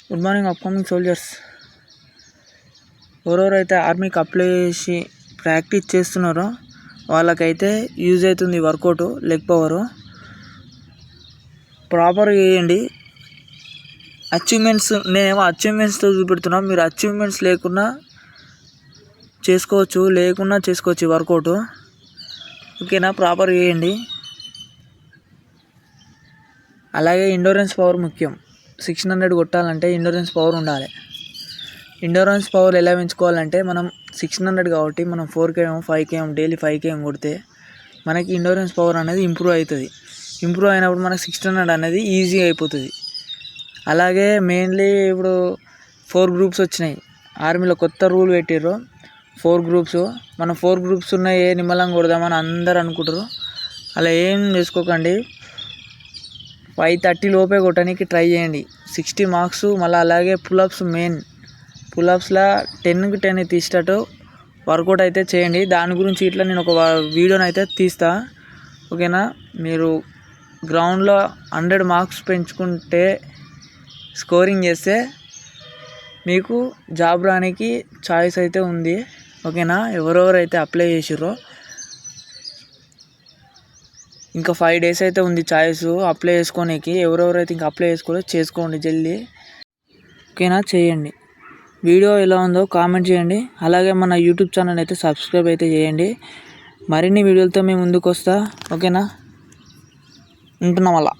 Good morning upcoming soldiers. ఎవరెవరైతే ఆర్మీకి apply చేసి ప్రాక్టీస్ చేస్తున్నారో వాళ్ళకైతే యూజ్ అవుతుంది వర్కౌట్. లెగ్ పవరు ప్రాపర్గా చేయండి. అచీవ్మెంట్స్ నేనేమో అచీవ్మెంట్స్తో చూపెడుతున్నా, మీరు అచీవ్మెంట్స్ లేకున్నా చేసుకోవచ్చు వర్కౌట్. ఓకేనా, ప్రాపర్గా చేయండి. అలాగే ఎండ్యూరెన్స్ పవర్ ముఖ్యం. 600 కొట్టాలంటే ఎండ్యూరెన్స్ పవర్ ఉండాలి. ఎండ్యూరెన్స్ పవర్ ఎలా పెంచుకోవాలంటే, మనం 600 కాబట్టి మనం 4km 5km డైలీ 5km కొడితే మనకి ఎండ్యూరెన్స్ పవర్ అనేది ఇంప్రూవ్ అవుతుంది. ఇంప్రూవ్ అయినప్పుడు మనకు 600 అనేది ఈజీగా అయిపోతుంది. అలాగే మెయిన్లీ ఇప్పుడు 4 గ్రూప్స్ వచ్చినాయి ఆర్మీలో, కొత్త రూల్ పెట్టిర్రు. 4 గ్రూప్స్, మనం 4 గ్రూప్స్ ఉన్నాయి నిమ్మలంగా కొడదామని అందరు అనుకుంటారు. అలా ఏం చేసుకోకండి. 530 లోపే కొట్టడానికి ట్రై చేయండి. 60 మార్క్స్. మళ్ళీ అలాగే పుల్అప్స్లో 10కి 10 తీసేటట్టు వర్కౌట్ అయితే చేయండి. దాని గురించి ఇట్లా నేను ఒక వీడియోని అయితే తీస్తా. ఓకేనా, మీరు గ్రౌండ్లో 100 మార్క్స్ పెంచుకుంటే స్కోరింగ్ చేస్తే మీకు జాబ్ రానికి ఛాయిస్ అయితే ఉంది. ఓకేనా, ఎవరెవరైతే అప్లై చేసిర్రో ఇంకా 5 days అయితే ఉంది ఛాయిస్ అప్లై చేసుకోనికి. ఎవరెవరైతే ఇంకా అప్లై చేసుకోండి జల్దీ. ఓకేనా, చేయండి. వీడియో ఎలా ఉందో కామెంట్ చేయండి. అలాగే మన యూట్యూబ్ ఛానల్ అయితే సబ్స్క్రైబ్ అయితే చేయండి. మరిన్ని వీడియోలతో మేము ముందుకు వస్తా. ఓకేనా, ఉంటున్నాం అలా.